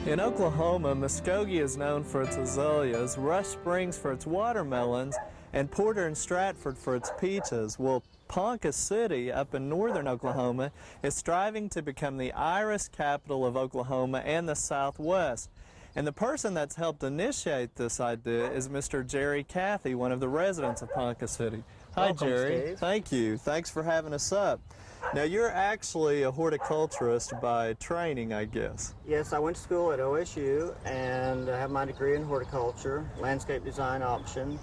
In Oklahoma, Muskogee is known for its azaleas, Rush Springs for its watermelons, and Porter and Stratford for its peaches. Well, Ponca City, up in northern Oklahoma, is striving to become the iris capital of Oklahoma and the Southwest. And the person that's helped initiate this idea is Mr. Jerry Cathey, one of the residents of Ponca City. Hi, Welcome, Jerry. Steve. Thank you. Thanks for having us up. Now, you're actually a horticulturist by training, I guess. Yes, I went to school at OSU and I have my degree in horticulture, landscape design option.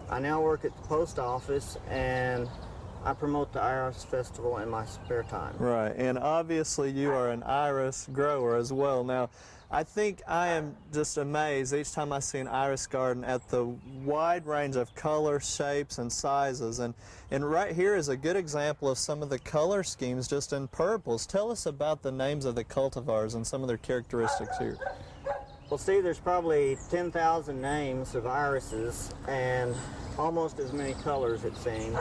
I now work at the post office and I promote the Iris Festival in my spare time. Right, and obviously you are an iris grower as well. Now, I think I am just amazed each time I see an iris garden at the wide range of color, shapes, and sizes. And right here is a good example of some of the color schemes just in purples. Tell us about the names of the cultivars and some of their characteristics here. Well, Steve, there's probably 10,000 names of irises and almost as many colors, it seems.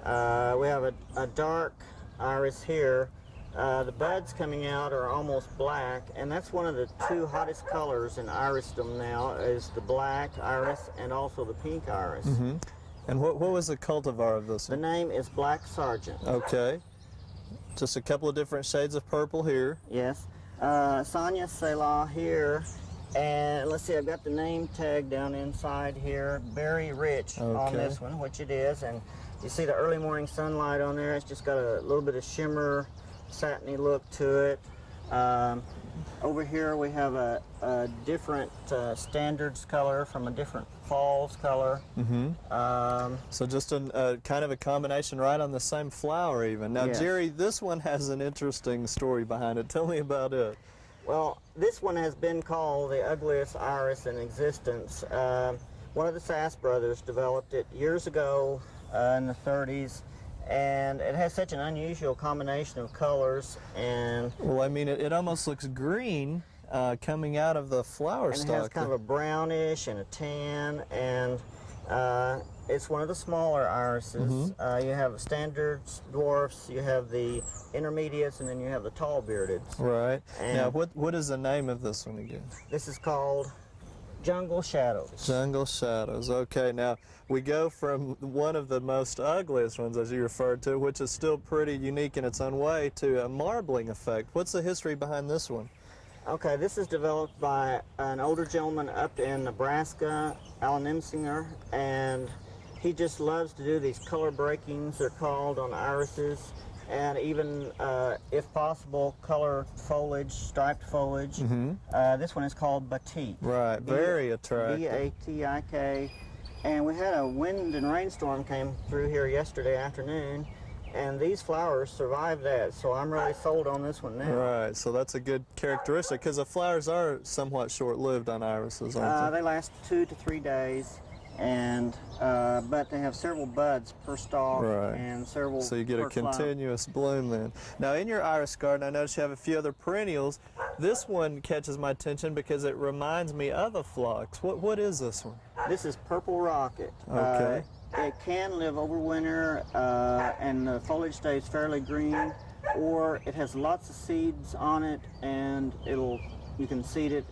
We have a dark iris here. The buds coming out are almost black, and that's one of the two hottest colors in irisdom now, is the black iris and also the pink iris. Mm-hmm. And what was the cultivar of this one? The name is Black Sergeant. Okay. Just a couple of different shades of purple here. Yes. Sonia Selah here. And let's see, I've got the name tag down inside here, Berry Rich on this one, which it is. And you see the early morning sunlight on there. It's just got a little bit of shimmer, satiny look to it. Over here we have a different standards color from a different falls color. Mm-hmm. So just a kind of a combination right on the same flower even. Now, yes. Jerry, this one has an interesting story behind it. Tell me about it. Well, this one has been called the ugliest iris in existence. One of the Sass brothers developed it years ago in the 30s, and it has such an unusual combination of colors. And well, I mean, it almost looks green coming out of the flower stalk. It has kind of a brownish and a tan, and it's one of the smaller irises. Mm-hmm. You have standards, dwarfs, you have the intermediates, and then you have the tall beardeds. Right. And now, what is the name of this one again? This is called Jungle Shadows. Jungle Shadows. Okay, now we go from one of the most ugliest ones, as you referred to, which is still pretty unique in its own way, to a marbling effect. What's the history behind this one? Okay, this is developed by an older gentleman up in Nebraska, Alan Imsinger, and he just loves to do these color breakings, they're called, on irises, and even, if possible, color foliage, striped foliage. Mm-hmm. This one is called Batik. Right, very attractive. B-A-T-I-K. And we had a wind and rainstorm came through here yesterday afternoon, and these flowers survived that, so I'm really sold on this one now. Right, so that's a good characteristic, because the flowers are somewhat short-lived on irises, aren't they last 2 to 3 days. And but they have several buds per stalk, right. And several. So you get a continuous bloom then. Now in your iris garden, I notice you have a few other perennials. This one catches my attention because it reminds me of a phlox. What is this one? This is Purple Rocket. Okay. It can live over winter, and the foliage stays fairly green, or it has lots of seeds on it, and you can seed it.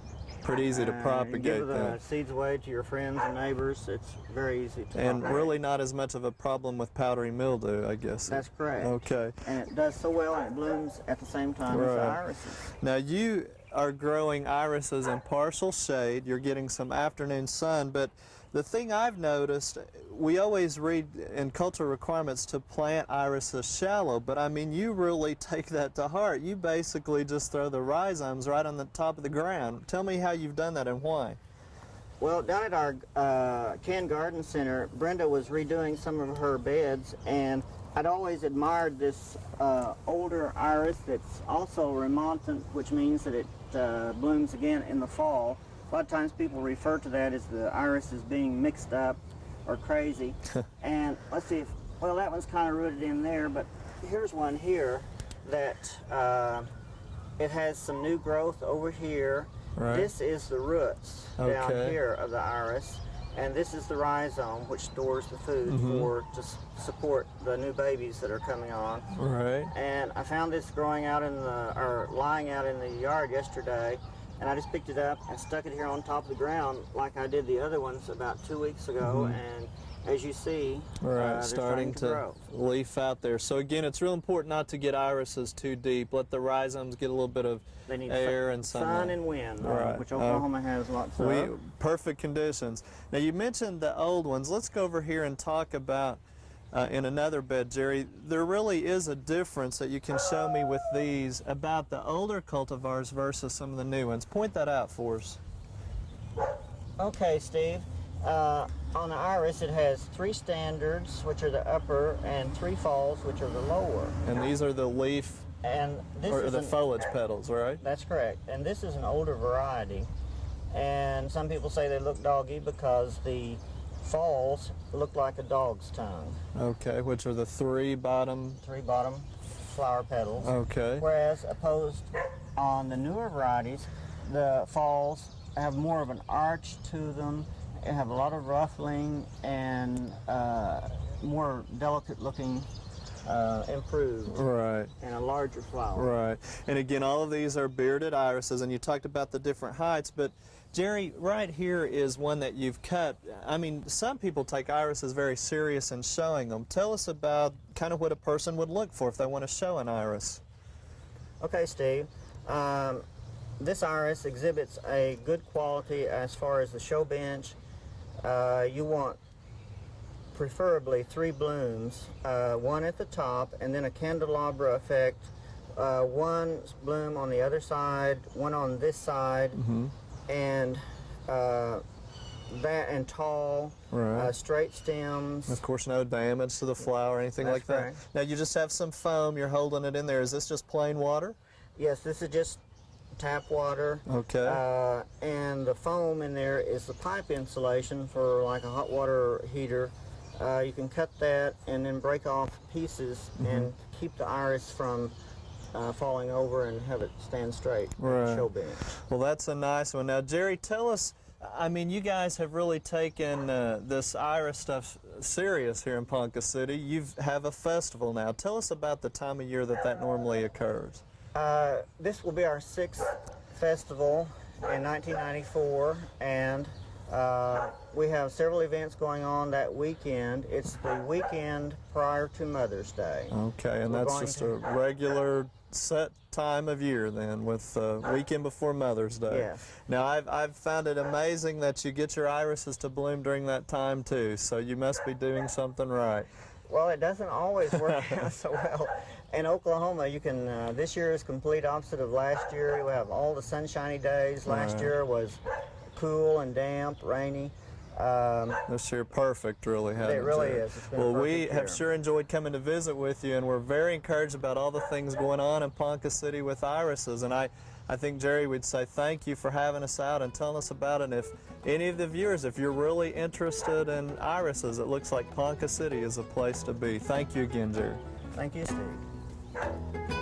Pretty easy to propagate. Give the seeds away to your friends and neighbors. It's very easy to and propagate. Really not as much of a problem with powdery mildew, I guess. That's correct. Okay. And it does so well, and it blooms at the same time as the irises. Now you are growing irises in partial shade. You're getting some afternoon sun, but the thing I've noticed, we always read in cultural requirements to plant irises shallow, but I mean, you really take that to heart. You basically just throw the rhizomes right on the top of the ground. Tell me how you've done that and why. Well, down at our Can Garden Center, Brenda was redoing some of her beds, and I'd always admired this older iris that's also remontant, which means that it blooms again in the fall. A lot of times people refer to that as the iris is being mixed up or crazy. And let's see, well, that one's kind of rooted in there, but here's one here that it has some new growth over here. Right. This is the roots down here of the iris, and this is the rhizome, which stores the food to support the new babies that are coming on. Right. And I found this growing out lying out in the yard yesterday, and I just picked it up and stuck it here on top of the ground like I did the other ones about 2 weeks ago, and as you see, Right, starting to grow. leaf out there. So again, it's real important not to get irises too deep. Let the rhizomes get a little bit of They need air and sunlight. sun and wind, Right. which Oklahoma has lots of. Perfect conditions. Now you mentioned the old ones. Let's go over here and talk about in another bed, Jerry. There really is a difference that you can show me with these about the older cultivars versus some of the new ones. Point that out for us. Okay, Steve. On the iris, it has 3 standards, which are the upper, and 3 falls, which are the lower. And these are the leaf And this or is the foliage petals, right? That's correct. And this is an older variety. And some people say they look doggy because the falls look like a dog's tongue. Okay, which are the 3 bottom. 3 bottom flower petals. Okay. Whereas opposed on the newer varieties, the falls have more of an arch to them. They have a lot of ruffling and more delicate looking, improved, Right. and a larger flower. Right. And again, all of these are bearded irises, and you talked about the different heights, but Jerry, right here is one that you've cut. I mean, some people take irises very serious in showing them. Tell us about kind of what a person would look for if they want to show an iris. Okay, Steve. This iris exhibits a good quality as far as the show bench. You want preferably 3 blooms, 1 at the top and then a candelabra effect, 1 bloom on the other side, 1 on this side, and that and tall, Right. straight stems. Of course, no damage to the flower or anything like that. correct. Now, you just have some foam. You're holding it in there. Is this just plain water? Yes, this is just tap water. Okay. And the foam in there is the pipe insulation for like a hot water heater. You can cut that and then break off pieces and keep the iris from falling over and have it stand straight on Right. the show bench. Well, that's a nice one. Now, Jerry, tell us, I mean, you guys have really taken this iris stuff serious here in Ponca City. You have a festival now. Tell us about the time of year that normally occurs. This will be our 6th festival in 1994, and we have several events going on that weekend. It's the weekend prior to Mother's Day. Okay, and We're that's going just to- a regular set time of year then, with the weekend before Mother's Day. Yes. Now, I've found it amazing that you get your irises to bloom during that time too, so you must be doing something right. Well, it doesn't always work out so well. In Oklahoma, you can, this year is complete opposite of last year. We have all the sunshiny days. Last Right. year was cool and damp, rainy. This year, perfect, really, hasn't It really Jerry? is. It's been a Well, we perfect have year. sure enjoyed coming to visit with you, and we're very encouraged about all the things going on in Ponca City with irises. And I think, Jerry, we'd say thank you for having us out and telling us about it. And if any of the viewers, if you're really interested in irises, it looks like Ponca City is a place to be. Thank you again, Jerry. Thank you, Steve.